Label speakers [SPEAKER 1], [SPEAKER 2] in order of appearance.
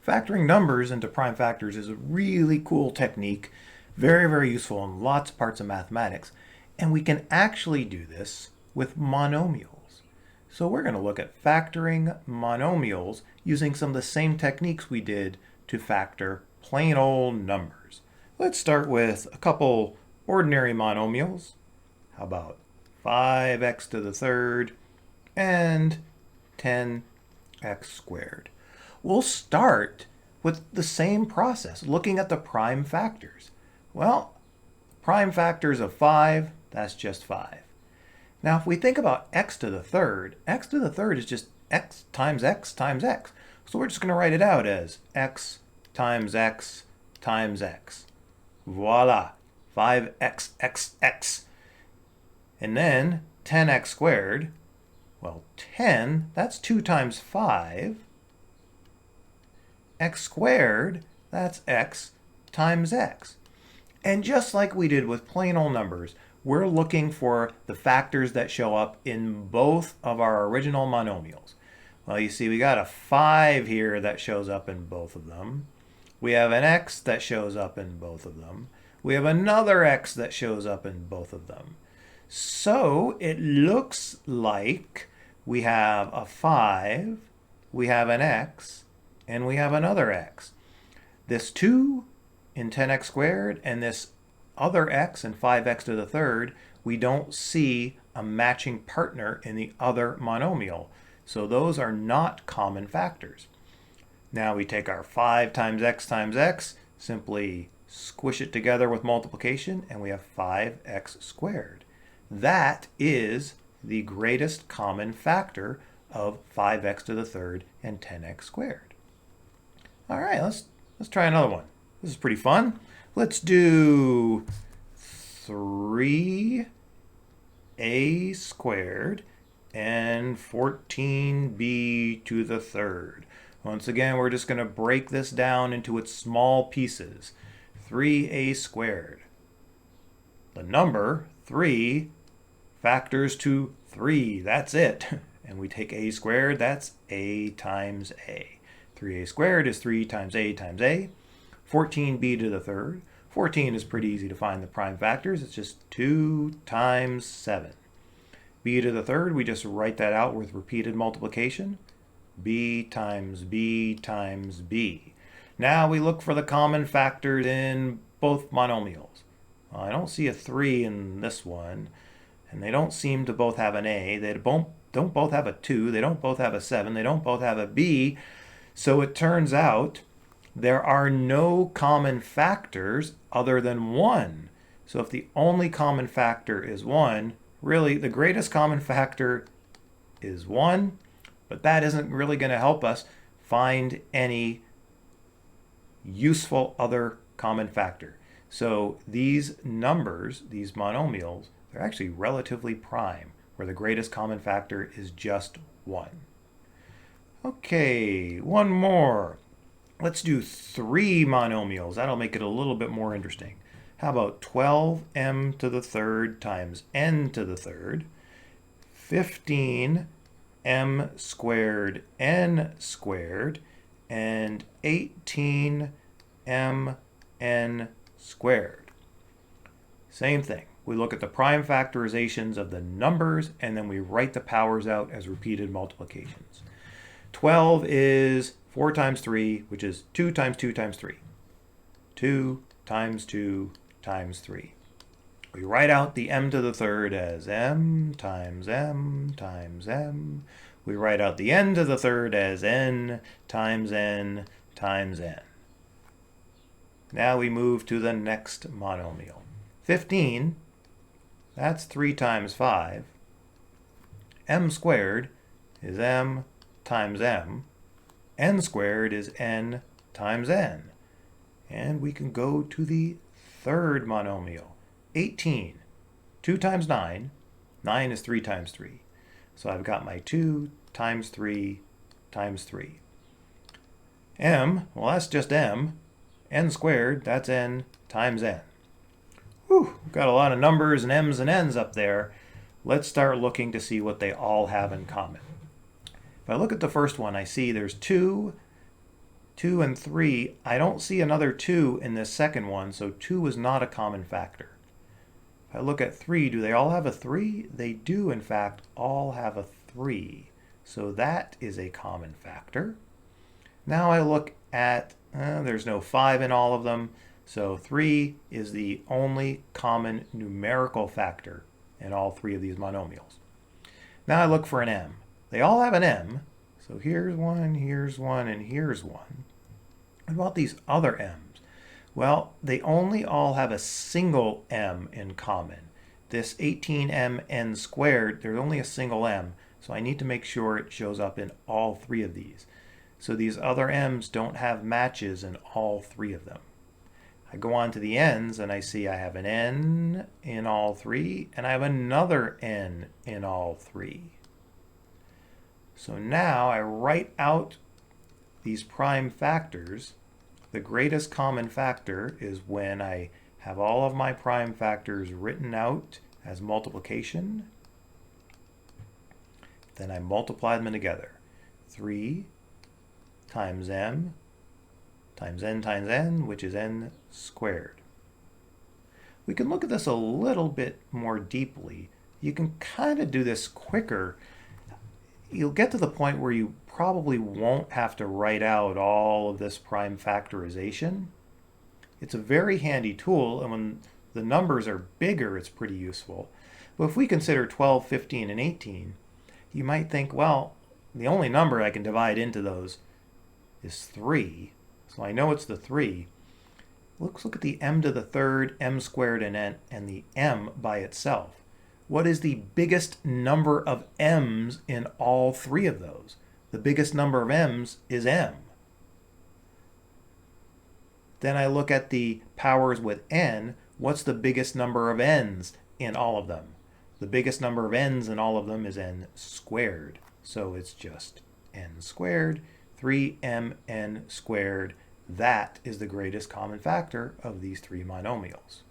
[SPEAKER 1] Factoring numbers into prime factors is a really cool technique, very, very useful in lots of parts of mathematics, and we can actually do this with monomials. So we're going to look at factoring monomials using some of the same techniques we did to factor plain old numbers. Let's start with a couple ordinary monomials. How about 5x to the third and 10x squared? We'll start with the same process, looking at the prime factors. Well, prime factors of 5, that's just 5. Now, if we think about x to the third is just x times x times x. So we're just going to write it out as x times x times x. Voila, 5xxx. And then 10x squared, well, 10, that's 2 times 5. X squared, that's x times x. And just like we did with plain old numbers, we're looking for the factors that show up in both of our original monomials. Well, you see, we got a 5 here that shows up in both of them. We have an x that shows up in both of them. We have another x that shows up in both of them. So it looks like we have a 5, we have an x, and we have another x. This 2 in 10x squared and this other x in 5x to the third, we don't see a matching partner in the other monomial. So those are not common factors. Now we take our 5 times x, simply squish it together with multiplication, and we have 5x squared. That is the greatest common factor of 5x to the third and 10x squared. All right, let's try another one. This is pretty fun. Let's do 3a squared and 14b to the third. Once again, we're just going to break this down into its small pieces. 3a squared. The number 3 factors to 3. That's it. And we take a squared, that's a times a. 3a squared is 3 times a times a. 14b to the third. 14 is pretty easy to find the prime factors. It's just 2 times 7. b to the third, we just write that out with repeated multiplication. b times b times b. Now we look for the common factors in both monomials. Well, I don't see a 3 in this one, and they don't seem to both have an a. They don't both have a 2. They don't both have a 7. They don't both have a b. So it turns out there are no common factors other than 1. So if the only common factor is 1, really the greatest common factor is 1, but that isn't really going to help us find any useful other common factor. So these numbers, these monomials, they're actually relatively prime, where the greatest common factor is just 1. Okay, one more. Let's do 3 monomials. That'll make it a little bit more interesting. How about 12m to the third times n to the third, 15m squared n squared, and 18mn squared. Same thing. We look at the prime factorizations of the numbers, and then we write the powers out as repeated multiplications. 12 is 4 times 3, which is 2 times 2 times 3. 2 times 2 times 3. We write out the m to the third as m times m times m. We write out the n to the third as n times n times n. Now we move to the next monomial. 15, that's 3 times 5. M squared is m times m. N squared is n times n. And we can go to the third monomial. 18. 2 times 9. 9 is 3 times 3. So I've got my 2 times 3 times 3. M, well, that's just m. N squared, that's n times n. Whew, we've got a lot of numbers and m's and n's up there. Let's start looking to see what they all have in common. If I look at the first one, I see there's 2 2 and 3, I don't see another 2 in this second one, so 2 is not a common factor. If I look at 3, do they all have a 3? They do, in fact, all have a 3. So that is a common factor. Now I look at, there's no 5 in all of them, so 3 is the only common numerical factor in all three of these monomials. Now I look for an m. They all have an m, so here's one, and here's one. What about these other m's? Well, they only all have a single m in common. This 18mn squared, there's only a single m, so I need to make sure it shows up in all three of these. So these other m's don't have matches in all three of them. I go on to the n's and I see I have an n in all three, and I have another n in all three. So now I write out these prime factors. The greatest common factor is when I have all of my prime factors written out as multiplication. Then I multiply them together. 3 times m times n, which is n squared. We can look at this a little bit more deeply. You can kind of do this quicker. You'll get to the point where you probably won't have to write out all of this prime factorization. It's a very handy tool, and when the numbers are bigger, it's pretty useful. But if we consider 12, 15, and 18, you might think, well, the only number I can divide into those is 3. So I know it's the 3. Let's look at the m to the third, m squared, and the m by itself. What is the biggest number of m's in all three of those? The biggest number of m's is m. Then I look at the powers with n. What's the biggest number of n's in all of them? The biggest number of n's in all of them is n squared. So it's just n squared, 3mn squared. That is the greatest common factor of these three monomials.